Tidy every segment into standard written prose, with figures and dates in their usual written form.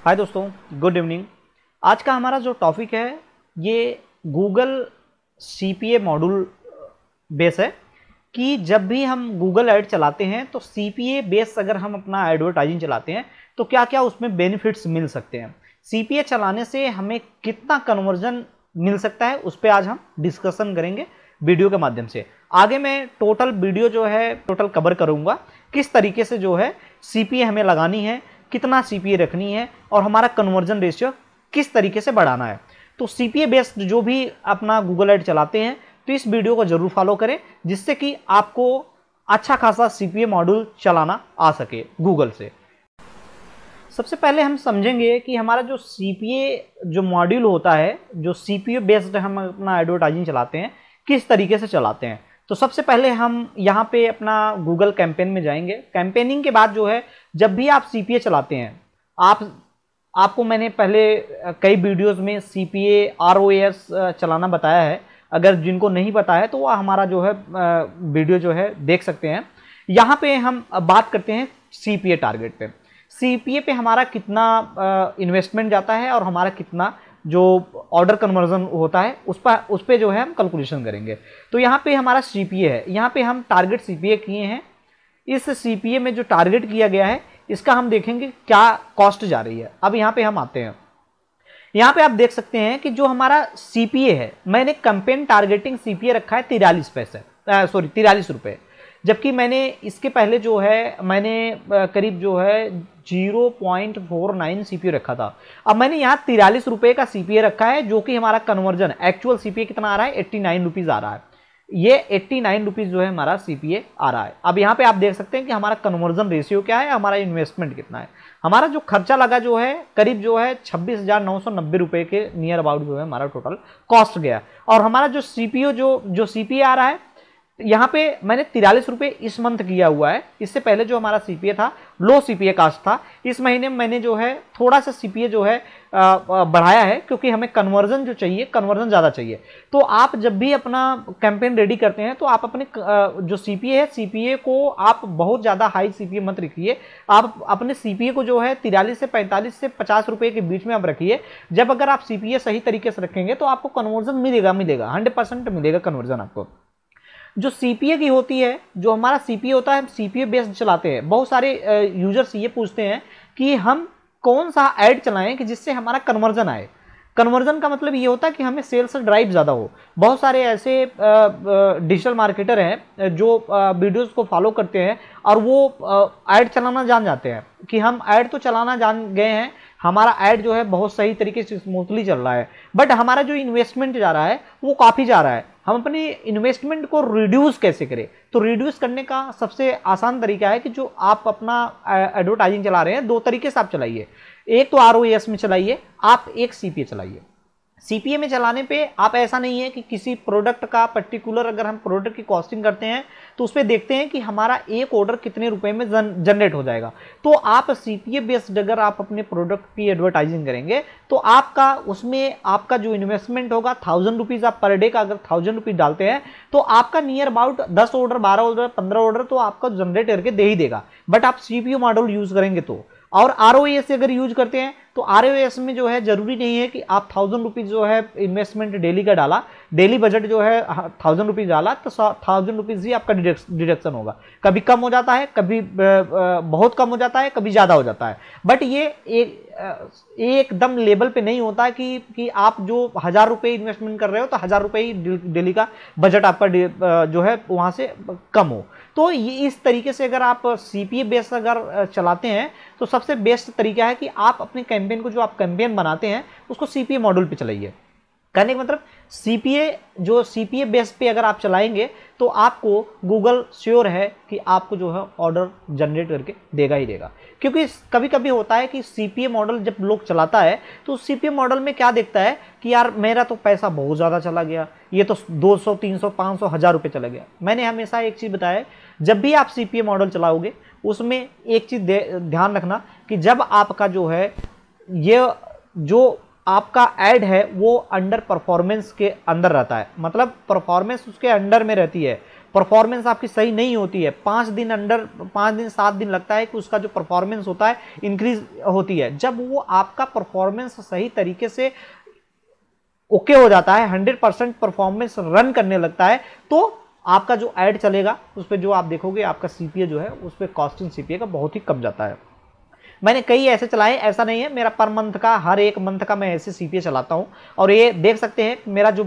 हाय दोस्तों, good evening. आज का हमारा जो टॉपिक है ये गूगल CPA मॉड्यूल बेस है कि जब भी हम गूगल ऐड चलाते हैं तो CPA बेस अगर हम अपना एडवर्टाइजिंग चलाते हैं तो क्या क्या उसमें बेनिफिट्स मिल सकते हैं, CPA चलाने से हमें कितना कन्वर्जन मिल सकता है, उस पर आज हम डिस्कशन करेंगे वीडियो के माध्यम से। आगे मैं टोटल वीडियो जो है टोटल कवर करूंगा, किस तरीके से जो है CPA हमें लगानी है, कितना CPA रखनी है और हमारा कन्वर्जन रेशियो किस तरीके से बढ़ाना है। तो CPA बेस्ड जो भी अपना गूगल ऐड चलाते हैं तो इस वीडियो को जरूर फॉलो करें, जिससे कि आपको अच्छा खासा CPA मॉड्यूल चलाना आ सके गूगल से। सबसे पहले हम समझेंगे कि हमारा जो CPA जो मॉड्यूल होता है, जो CPA बेस्ड हम अपना एडवर्टाइजिंग चलाते हैं, किस तरीके से चलाते हैं। तो सबसे पहले हम यहाँ पे अपना गूगल कैंपेन में जाएंगे। कैंपेनिंग के बाद जो है जब भी आप CPA चलाते हैं, आपको मैंने पहले कई वीडियोस में CPA ROAS चलाना बताया है। अगर जिनको नहीं पता है तो वह हमारा जो है वीडियो जो है देख सकते हैं। यहाँ पे हम बात करते हैं CPA टारगेट पे। CPA पे हमारा कितना इन्वेस्टमेंट जाता है और हमारा कितना जो ऑर्डर कन्वर्जन होता है उस पर जो है हम कैलकुलेशन करेंगे। तो यहाँ पे हमारा CPA है, यहाँ पे हम टारगेट CPA किए हैं। इस CPA में जो टारगेट किया गया है इसका हम देखेंगे क्या कॉस्ट जा रही है। अब यहाँ पे हम आते हैं, यहाँ पे आप देख सकते हैं कि जो हमारा CPA है, मैंने कैंपेन टारगेटिंग CPA रखा है 43 रुपए, जबकि मैंने इसके पहले जो है मैंने करीब जो है 0.49 CPA रखा था। अब मैंने यहाँ 43 रुपए का CPA रखा है, जो कि हमारा कन्वर्जन एक्चुअल CPA कितना आ रहा है, 89 रुपीज आ रहा है। ये 89 रुपीज जो है हमारा CPA आ रहा है। अब यहाँ पे आप देख सकते हैं कि हमारा कन्वर्जन रेशियो क्या है, हमारा इन्वेस्टमेंट कितना है। हमारा जो खर्चा लगा जो है करीब जो है 26,990 रुपए के नियर अबाउट जो है हमारा टोटल कॉस्ट गया। और हमारा जो CPA आ रहा है, यहाँ पे मैंने 43 रुपए इस मंथ किया हुआ है। इससे पहले जो हमारा CPA था लो CPA कास्ट था। इस महीने में मैंने जो है थोड़ा सा CPA जो है बढ़ाया है, क्योंकि हमें कन्वर्जन जो चाहिए, कन्वर्जन ज़्यादा चाहिए। तो आप जब भी अपना कैंपेन रेडी करते हैं तो आप अपने जो CPA है, CPA को आप बहुत ज़्यादा हाई CPA मत रखिए। आप अपने CPA को जो है 43 से 45 से 50 रुपये के बीच में आप रखिए। जब अगर आप CPA सही तरीके से रखेंगे तो आपको कन्वर्जन मिलेगा 100% मिलेगा कन्वर्जन आपको। जो CPA की होती है, जो हमारा CPA होता है, हम CPA बेस्ड चलाते हैं। बहुत सारे यूजर्स ये पूछते हैं कि हम कौन सा ऐड चलाएं कि जिससे हमारा कन्वर्जन आए। कन्वर्जन का मतलब ये होता है कि हमें सेल्स ड्राइव ज़्यादा हो। बहुत सारे ऐसे डिजिटल मार्केटर हैं जो वीडियोस को फॉलो करते हैं और वो ऐड चलाना जान जाते हैं कि हम ऐड तो चलाना जान गए हैं, हमारा ऐड जो है बहुत सही तरीके से स्मूथली चल रहा है, बट हमारा जो इन्वेस्टमेंट जा रहा है वो काफ़ी जा रहा है। हम अपने इन्वेस्टमेंट को रिड्यूस कैसे करें? तो रिड्यूस करने का सबसे आसान तरीका है कि जो आप अपना एडवर्टाइजिंग चला रहे हैं, दो तरीके से आप चलाइए। एक तो ROAS में चलाइए, आप एक CPA चलाइए। CPA में चलाने पे आप ऐसा नहीं है कि किसी प्रोडक्ट का पर्टिकुलर, अगर हम प्रोडक्ट की कॉस्टिंग करते हैं तो उस पर देखते हैं कि हमारा एक ऑर्डर कितने रुपए में जनरेट हो जाएगा। तो आप CPA बेस्ड अगर आप अपने प्रोडक्ट की एडवर्टाइजिंग करेंगे तो आपका उसमें आपका जो इन्वेस्टमेंट होगा 1000 रुपीज, आप पर डे का अगर 1000 रुपीज डालते हैं तो आपका near about 10 order, 12 order, 15 order तो आपका जनरेट करके दे ही देगा। बट आप CPA मॉडल यूज करेंगे तो, और ROAS अगर यूज करते हैं तो ROAS में जो है जरूरी नहीं है कि आप 1000 रुपीज जो है इन्वेस्टमेंट डेली का डाला, डेली बजट जो है 1000 रुपीज डाला तो 1000 रुपीज ही आपका डिडक्शन होगा। कभी कम हो जाता है, कभी बहुत कम हो जाता है, कभी ज्यादा हो जाता है। बट ये एकदम लेवल पे नहीं होता कि आप जो 1000 रुपये इन्वेस्टमेंट कर रहे हो तो 1000 रुपये ही डेली का बजट आपका जो है वहां से कम हो। तो ये इस तरीके से अगर आप CPA बेस्ड अगर चलाते हैं तो सबसे बेस्ट तरीका है कि आप अपने कैंपेन को, जो आप कैंपेन बनाते हैं उसको CPA मॉड्यूल पे चलाइए। कहने का मतलब CPA बेस पे अगर आप चलाएंगे तो आपको गूगल श्योर है कि आपको जो है ऑर्डर जनरेट करके देगा ही देगा। क्योंकि कभी कभी होता है कि CPA मॉडल जब लोग चलाता है तो CPA मॉडल में क्या देखता है कि यार मेरा तो पैसा बहुत ज़्यादा चला गया, ये तो 200, 300, 500, 1000 रुपये चला गया। मैंने हमेशा एक चीज़ बताया, जब भी आप CPA मॉडल चलाओगे उसमें एक चीज़ ध्यान रखना कि जब आपका जो है ये जो आपका ऐड है वो अंडर परफॉर्मेंस के अंदर रहता है, मतलब परफॉर्मेंस उसके अंडर में रहती है, परफॉर्मेंस आपकी सही नहीं होती है, 5 दिन 7 दिन लगता है कि उसका जो परफॉर्मेंस होता है इंक्रीज होती है। जब वो आपका परफॉर्मेंस सही तरीके से ओके हो जाता है, 100% परफॉर्मेंस रन करने लगता है, तो आपका जो ऐड चलेगा उस पर जो आप देखोगे आपका सीपीए जो है उस पर कॉस्टिंग सीपीए का बहुत ही कम जाता है। मैंने कई ऐसे चलाए, ऐसा नहीं है, मेरा पर मंथ का हर एक मंथ का मैं ऐसे सीपीए चलाता हूं। और ये देख सकते हैं मेरा जो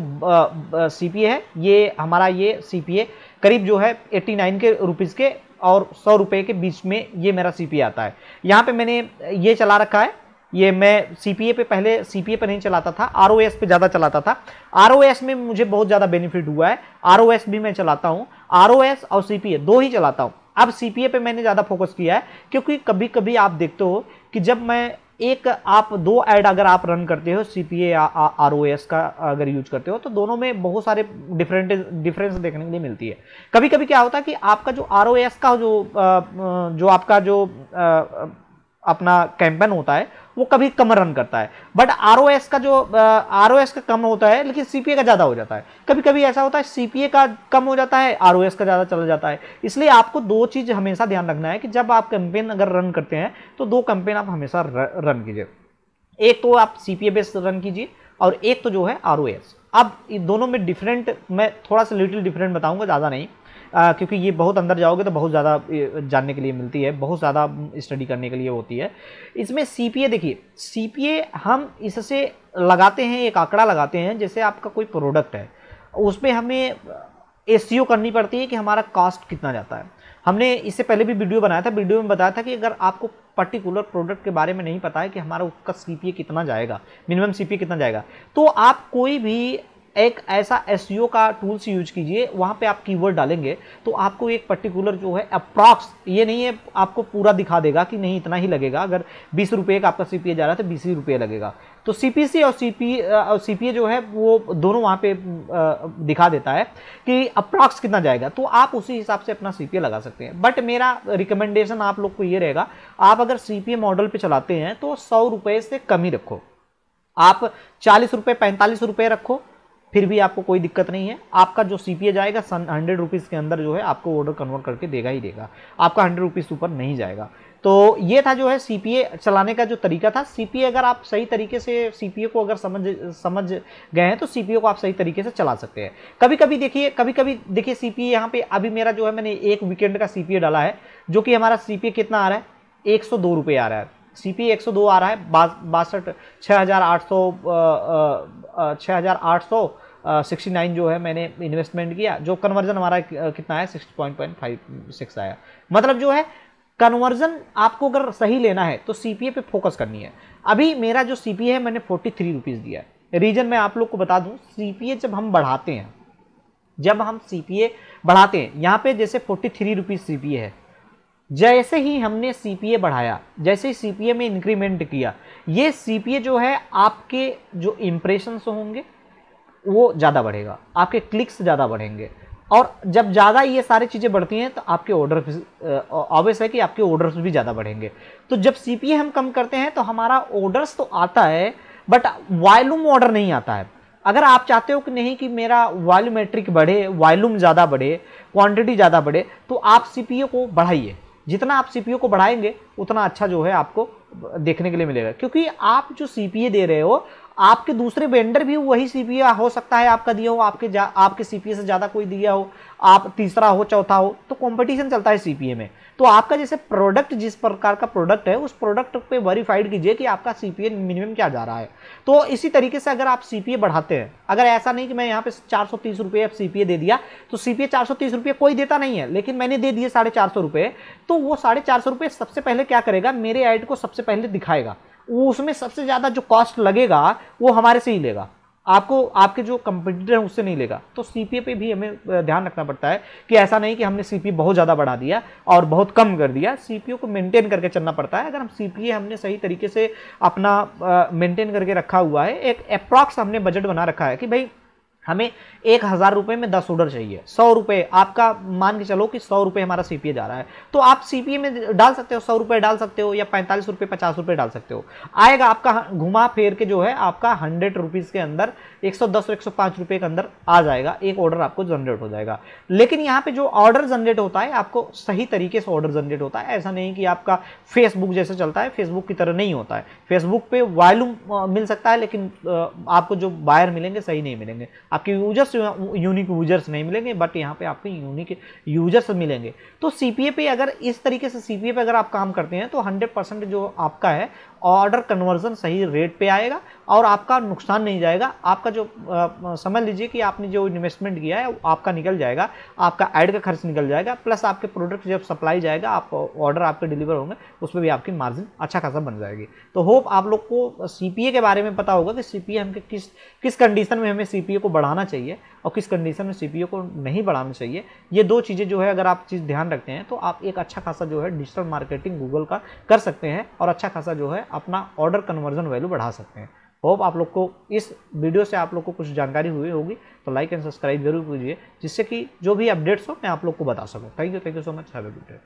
सीपीए है, ये हमारा ये सीपीए करीब जो है 89 के रुपीज़ के और 100 रुपये के बीच में ये मेरा सीपीए आता है। यहाँ पे मैंने ये चला रखा है, ये मैं सीपीए पे पहले सीपीए पे नहीं चलाता था, आरओएस पे ज़्यादा चलाता था। आरओएस में मुझे बहुत ज़्यादा बेनिफिट हुआ है, आरओएस भी मैं चलाता हूँ, आरओएस और सीपीए दो ही चलाता हूँ। अब सीपीए पे मैंने ज़्यादा फोकस किया है, क्योंकि कभी कभी आप देखते हो कि जब मैं आप दो ऐड अगर आप रन करते हो सीपीए या आरओएस का अगर यूज करते हो, तो दोनों में बहुत सारे डिफरेंस देखने के लिए मिलती है। कभी कभी क्या होता है कि आपका जो आरओएस का जो आपका जो अपना कैंपेन होता है वो कभी कम रन करता है, बट आरओएस का कम होता है लेकिन सीपीए का ज़्यादा हो जाता है। कभी कभी ऐसा होता है सीपीए का कम हो जाता है, आरओएस का ज़्यादा चला जाता है। इसलिए आपको दो चीज़ हमेशा ध्यान रखना है कि जब आप कैंपेन अगर रन करते हैं तो दो कैंपेन आप हमेशा रन कीजिए, एक तो आप सीपीए बेस्ड रन कीजिए और एक तो जो है आरओएस। अब दोनों में डिफरेंट मैं थोड़ा सा लिटिल डिफरेंट बताऊंगा, ज़्यादा नहीं, क्योंकि ये बहुत अंदर जाओगे तो बहुत ज़्यादा जानने के लिए मिलती है, बहुत ज़्यादा स्टडी करने के लिए होती है। इसमें सीपीए देखिए, सीपीए हम इससे लगाते हैं, एक आंकड़ा लगाते हैं, जैसे आपका कोई प्रोडक्ट है उसमें हमें एसईओ करनी पड़ती है कि हमारा कॉस्ट कितना जाता है। हमने इससे पहले भी वीडियो बनाया था, वीडियो में बताया था कि अगर आपको पर्टिकुलर प्रोडक्ट के बारे में नहीं पता है कि हमारा उसका सीपीए कितना जाएगा, मिनिमम सीपीए कितना जाएगा, तो आप कोई भी एक ऐसा एसईओ का टूल्स यूज कीजिए, वहाँ पे आप कीवर्ड डालेंगे तो आपको एक पर्टिकुलर जो है अप्रॉक्स, ये नहीं है आपको पूरा दिखा देगा कि नहीं इतना ही लगेगा, अगर 20 रुपये का आपका सीपीए जा रहा है तो 20 ही रुपये लगेगा, तो सीपीसी और सीपीए जो है वो दोनों वहाँ पे दिखा देता है कि अप्रॉक्स कितना जाएगा, तो आप उसी हिसाब से अपना सीपीए लगा सकते हैं। बट मेरा रिकमेंडेशन आप लोग को ये रहेगा, आप अगर सीपीए मॉडल पे चलाते हैं तो 100 रुपये से कम ही रखो, आप 40 रुपये 45 रुपये रखो, फिर भी आपको कोई दिक्कत नहीं है। आपका जो सीपीए जाएगा 100 रुपीज़ के अंदर जो है आपको ऑर्डर कन्वर्ट करके देगा ही देगा, आपका 100 रुपीज़ ऊपर नहीं जाएगा। तो ये था जो है सीपीए चलाने का जो तरीका था। सीपीए अगर आप सही तरीके से सीपीए को अगर समझ गए हैं तो सीपीए को आप सही तरीके से चला सकते हैं। कभी कभी देखिए सीपीए यहाँ पे अभी मेरा जो है मैंने एक वीकेंड का सीपीए डाला है, जो कि हमारा सीपीए कितना आ रहा है, 102 रुपये आ रहा है, सीपीए 102 आ रहा है, 6869 जो है मैंने इन्वेस्टमेंट किया, जो कन्वर्जन हमारा कितना है 60.56 आया। मतलब जो है कन्वर्जन आपको अगर सही लेना है तो सीपीए पे फोकस करनी है। अभी मेरा जो सीपीए है मैंने 43 रुपीज़ दिया है। रीजन मैं आप लोग को बता दूं, सीपीए जब हम बढ़ाते हैं यहाँ पे जैसे 43 रुपीज़ सीपीए है, जैसे ही हमने सीपीए बढ़ाया, जैसे ही सीपीए में इंक्रीमेंट किया, ये सीपीए जो है आपके जो इंप्रेशंस होंगे वो ज़्यादा बढ़ेगा, आपके क्लिक्स ज़्यादा बढ़ेंगे, और जब ज़्यादा ये सारी चीज़ें बढ़ती हैं तो आपके ऑर्डर ऑब्वियस है कि आपके ऑर्डर्स भी ज़्यादा बढ़ेंगे। तो जब सीपीए हम कम करते हैं तो हमारा ऑर्डर्स तो आता है बट वॉल्यूम ऑर्डर नहीं आता है। अगर आप चाहते हो कि नहीं कि मेरा वॉल्यूमेट्रिक बढ़े, वॉल्यूम ज़्यादा बढ़े, क्वांटिटी ज़्यादा बढ़े, तो आप सीपीए को बढ़ाइए। जितना आप सीपीए को बढ़ाएंगे उतना अच्छा जो है आपको देखने के लिए मिलेगा, क्योंकि आप जो सीपीए दे रहे हो आपके दूसरे वेंडर भी वही सीपीए हो सकता है आपका दिया हो, आपके सीपीए से ज़्यादा कोई दिया हो, आप तीसरा हो चौथा हो, तो कंपटीशन चलता है सीपीए में। तो आपका जैसे प्रोडक्ट, जिस प्रकार का प्रोडक्ट है उस प्रोडक्ट पे वेरीफाइड कीजिए कि आपका सीपीए मिनिमम क्या जा रहा है। तो इसी तरीके से अगर आप सीपीए बढ़ाते हैं, अगर ऐसा नहीं कि मैं यहाँ पे 430 रुपये सीपीए दे दिया, तो सीपीए 430 रुपये कोई देता नहीं है, लेकिन मैंने दे दिए 450 रुपये, तो वो 450 रुपये सबसे पहले क्या करेगा, मेरे ऐड को सबसे पहले दिखाएगा, वो उसमें सबसे ज़्यादा जो कॉस्ट लगेगा वो हमारे से ही लेगा, आपको आपके जो कंपटीटर हैं उससे नहीं लेगा। तो सीपीए पे भी हमें ध्यान रखना पड़ता है कि ऐसा नहीं कि हमने सीपीए बहुत ज़्यादा बढ़ा दिया और बहुत कम कर दिया, सीपीए को मेंटेन करके चलना पड़ता है। अगर हम सीपीए हमने सही तरीके से अपना मेंटेन करके रखा हुआ है, एक अप्रॉक्स हमने बजट बना रखा है कि भाई हमें 1000 रुपये में 10 ऑर्डर चाहिए, 100 रुपये आपका मान के चलो कि 100 रुपये हमारा सीपीए जा रहा है, तो आप सीपीए में डाल सकते हो 100 रुपये डाल सकते हो, या 45 रुपये 50 रुपये डाल सकते हो, आएगा आपका घुमा फेर के जो है आपका 100 रुपीज़ के अंदर 110 और 105 रुपये के अंदर आ जाएगा, एक ऑर्डर आपको जनरेट हो जाएगा। लेकिन यहाँ पे जो ऑर्डर जनरेट होता है आपको सही तरीके से ऑर्डर जनरेट होता है, ऐसा नहीं कि आपका फेसबुक जैसे चलता है, फेसबुक की तरह नहीं होता है। फेसबुक पे वॉल्यूम मिल सकता है लेकिन आपको जो बायर मिलेंगे सही नहीं मिलेंगे, आपके यूजर्स यूनिक यूजर्स नहीं मिलेंगे, बट यहाँ पे आपके यूनिक यूजर्स मिलेंगे। तो सीपीए पे अगर इस तरीके से सीपीए पे अगर आप काम करते हैं तो 100% जो आपका है ऑर्डर कन्वर्जन सही रेट पे आएगा और आपका नुकसान नहीं जाएगा। आपका जो समझ लीजिए कि आपने जो इन्वेस्टमेंट किया है आपका निकल जाएगा, आपका ऐड का खर्च निकल जाएगा, प्लस आपके प्रोडक्ट जब सप्लाई जाएगा, आप ऑर्डर आपके डिलीवर होंगे, उसमें भी आपकी मार्जिन अच्छा खासा बन जाएगी। तो होप आप लोग को सीपीए के बारे में पता होगा कि सीपीए हमें किस कंडीशन में हमें सीपीए को बढ़ाना चाहिए और किस कंडीशन में सीपीए को नहीं बढ़ाना चाहिए। ये दो चीज़ें जो है अगर आप चीज़ ध्यान रखते हैं तो आप एक अच्छा खासा जो है डिजिटल मार्केटिंग गूगल का कर सकते हैं और अच्छा खासा जो है अपना ऑर्डर कन्वर्जन वैल्यू बढ़ा सकते हैं। होप आप लोग को इस वीडियो से आप लोग को कुछ जानकारी हुई होगी, तो लाइक एंड सब्सक्राइब जरूर कीजिए जिससे कि जो भी अपडेट्स हो मैं आप लोग को बता सकूं। Thank you so much, have a good day.